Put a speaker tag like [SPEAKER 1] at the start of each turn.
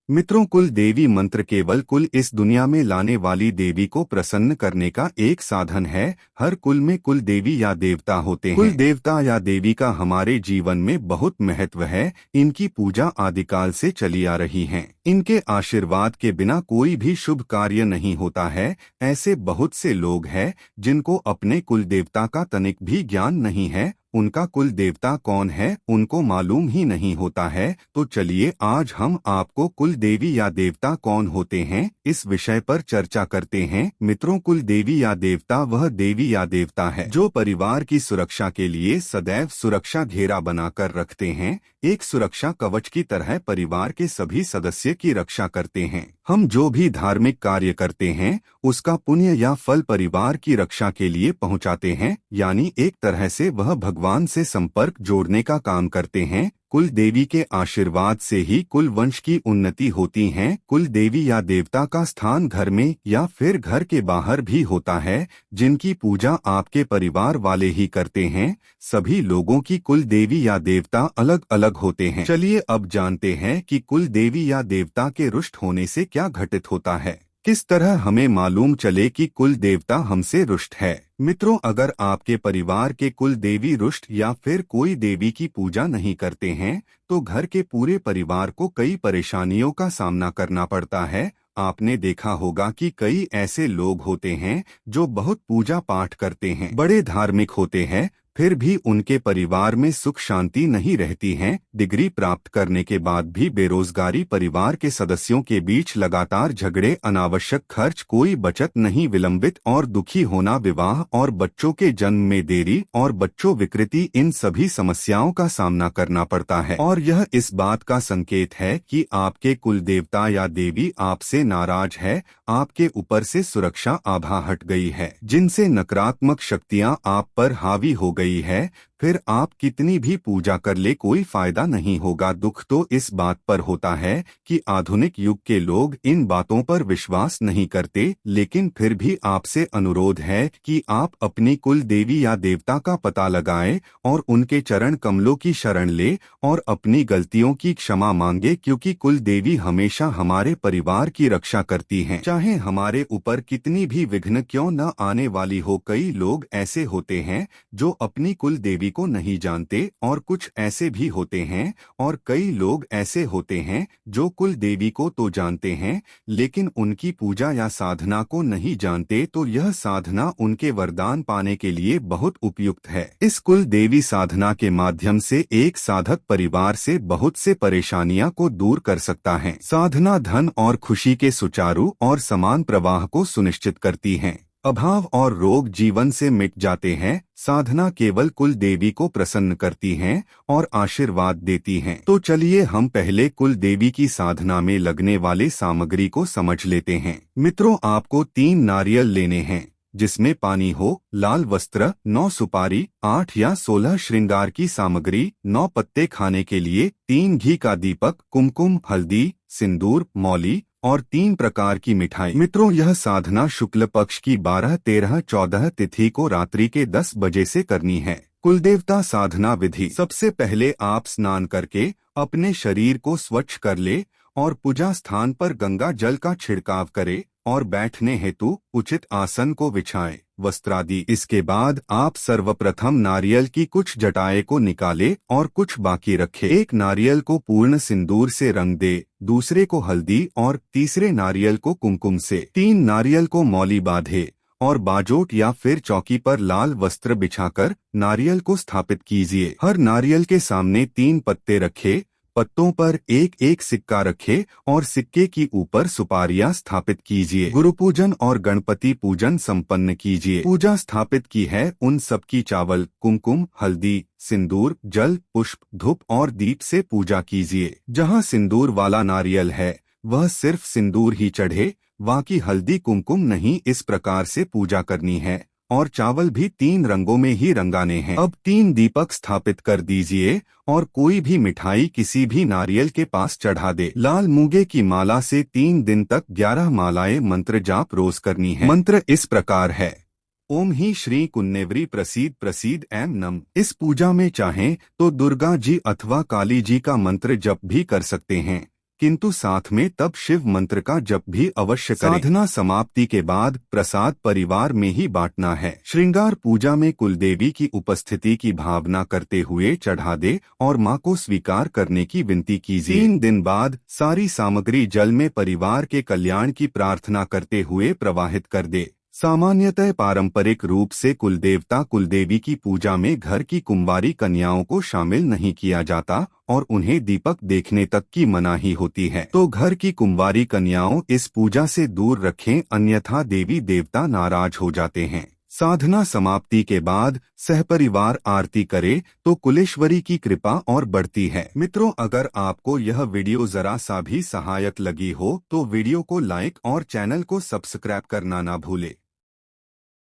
[SPEAKER 1] मित्रों, कुल देवी मंत्र केवल कुल इस दुनिया में लाने वाली देवी को प्रसन्न करने का एक साधन है। हर कुल में कुल देवी या देवता होते हैं। कुल देवता या देवी का हमारे जीवन में बहुत महत्व है। इनकी पूजा आदिकाल से चली आ रही है। इनके आशीर्वाद के बिना कोई भी शुभ कार्य नहीं होता है। ऐसे बहुत से लोग हैं जिनको अपने कुल देवता का तनिक भी ज्ञान नहीं है। उनका कुल देवता कौन है उनको मालूम ही नहीं होता है। तो चलिए आज हम आपको कुल देवी या देवता कौन होते हैं इस विषय पर चर्चा करते हैं। मित्रों, कुल देवी या देवता वह देवी या देवता है जो परिवार की सुरक्षा के लिए सदैव सुरक्षा घेरा बनाकर रखते हैं। एक सुरक्षा कवच की तरह परिवार के सभी सदस्य की रक्षा करते हैं। हम जो भी धार्मिक कार्य करते हैं उसका पुण्य या फल परिवार की रक्षा के लिए पहुंचाते हैं, यानी एक तरह से वह भगवान से संपर्क जोड़ने का काम करते हैं। कुल देवी के आशीर्वाद से ही कुल वंश की उन्नति होती है। कुल देवी या देवता का स्थान घर में या फिर घर के बाहर भी होता है, जिनकी पूजा आपके परिवार वाले ही करते हैं। सभी लोगों की कुल देवी या देवता अलग अलग होते हैं। चलिए अब जानते हैं कि कुल देवी या देवता के रुष्ट होने से क्या घटित होता है। किस तरह हमें मालूम चले कि कुल देवता हमसे रुष्ट है। मित्रों, अगर आपके परिवार के कुल देवी रुष्ट या फिर कोई देवी की पूजा नहीं करते हैं तो घर के पूरे परिवार को कई परेशानियों का सामना करना पड़ता है। आपने देखा होगा कि कई ऐसे लोग होते हैं जो बहुत पूजा पाठ करते हैं, बड़े धार्मिक होते हैं, फिर भी उनके परिवार में सुख शांति नहीं रहती है। डिग्री प्राप्त करने के बाद भी बेरोजगारी, परिवार के सदस्यों के बीच लगातार झगड़े, अनावश्यक खर्च, कोई बचत नहीं, विलंबित और दुखी होना, विवाह और बच्चों के जन्म में देरी और बच्चों विकृति, इन सभी समस्याओं का सामना करना पड़ता है। और यह इस बात का संकेत है कि आपके कुल देवता या देवी आपसे नाराज है, आपके ऊपर से सुरक्षा आभा हट गई है, जिनसे नकारात्मक शक्तियां आप पर हावी हो गई है। फिर आप कितनी भी पूजा कर ले कोई फायदा नहीं होगा। दुख तो इस बात पर होता है कि आधुनिक युग के लोग इन बातों पर विश्वास नहीं करते, लेकिन फिर भी आपसे अनुरोध है कि आप अपनी कुल देवी या देवता का पता लगाएं और उनके चरण कमलों की शरण ले और अपनी गलतियों की क्षमा मांगे, क्योंकि कुल देवी हमेशा हमारे परिवार की रक्षा करती हैं, चाहे हमारे ऊपर कितनी भी विघ्न क्यों न आने वाली हो। कई लोग ऐसे होते हैं जो अपनी कुल देवी को नहीं जानते और कुछ ऐसे भी होते हैं और कई लोग ऐसे होते हैं जो कुल देवी को तो जानते हैं लेकिन उनकी पूजा या साधना को नहीं जानते। तो यह साधना उनके वरदान पाने के लिए बहुत उपयुक्त है। इस कुल देवी साधना के माध्यम से एक साधक परिवार से बहुत से परेशानियां को दूर कर सकता है। साधना धन और खुशी के सुचारू और समान प्रवाह को सुनिश्चित करती है। अभाव और रोग जीवन से मिट जाते हैं। साधना केवल कुल देवी को प्रसन्न करती हैं और आशीर्वाद देती हैं। तो चलिए हम पहले कुल देवी की साधना में लगने वाले सामग्री को समझ लेते हैं। मित्रों, आपको 3 नारियल लेने हैं, जिसमें पानी हो, लाल वस्त्र, 9 सुपारी, 8 या 16 श्रृंगार की सामग्री, 9 पत्ते खाने के लिए, 3 घी का दीपक, कुमकुम, हल्दी, सिंदूर, मौली और 3 प्रकार की मिठाई। मित्रों, यह साधना शुक्ल पक्ष की 12, 13, 14 तिथि को रात्रि के 10 बजे से करनी है। कुलदेवता साधना विधि। सबसे पहले आप स्नान करके अपने शरीर को स्वच्छ कर ले और पूजा स्थान पर गंगा जल का छिड़काव करे और बैठने हेतु उचित आसन को बिछाएं, वस्त्रादि। इसके बाद आप सर्वप्रथम नारियल की कुछ जटाएं को निकाले और कुछ बाकी रखे। एक नारियल को पूर्ण सिंदूर से रंग दे, दूसरे को हल्दी और तीसरे नारियल को कुमकुम से। 3 नारियल को मौली बांधे और बाजोट या फिर चौकी पर लाल वस्त्र बिछाकर नारियल को स्थापित कीजिए। हर नारियल के सामने 3 पत्ते रखे, पत्तों पर एक एक सिक्का रखे और सिक्के की ऊपर सुपारियां स्थापित कीजिए। गुरु पूजन और गणपति पूजन संपन्न कीजिए। पूजा स्थापित की है उन सबकी चावल, कुमकुम, हल्दी, सिंदूर, जल, पुष्प, धूप और दीप से पूजा कीजिए। जहां सिंदूर वाला नारियल है वह सिर्फ सिंदूर ही चढ़े, बाकी हल्दी कुमकुम नहीं। इस प्रकार से पूजा करनी है और चावल भी 3 रंगों में ही रंगाने हैं। अब 3 दीपक स्थापित कर दीजिए और कोई भी मिठाई किसी भी नारियल के पास चढ़ा दे। लाल मूंगे की माला से 3 दिन तक 11 मालाएं मंत्र जाप रोज करनी है। मंत्र इस प्रकार है: ओम ही श्री कुन्नेवरी प्रसीद प्रसीद एम नम। इस पूजा में चाहें तो दुर्गा जी अथवा काली जी का मंत्र जप भी कर सकते हैं। किंतु साथ में तब शिव मंत्र का जप भी अवश्य करें। साधना समाप्ति के बाद प्रसाद परिवार में ही बांटना है। श्रृंगार पूजा में कुलदेवी की उपस्थिति की भावना करते हुए चढ़ा दे और मां को स्वीकार करने की विनती कीजिए। 3 दिन बाद सारी सामग्री जल में परिवार के कल्याण की प्रार्थना करते हुए प्रवाहित कर दे। सामान्यतः पारंपरिक रूप से कुलदेवता कुलदेवी की पूजा में घर की कुंवारी कन्याओं को शामिल नहीं किया जाता और उन्हें दीपक देखने तक की मनाही होती है। तो घर की कुंवारी कन्याओं इस पूजा से दूर रखें, अन्यथा देवी देवता नाराज हो जाते हैं। साधना समाप्ति के बाद सहपरिवार आरती करे तो कुलेश्वरी की कृपा और बढ़ती है। मित्रों, अगर आपको यह वीडियो जरा सा भी सहायक लगी हो तो वीडियो को लाइक और चैनल को सब्सक्राइब करना ना भूले।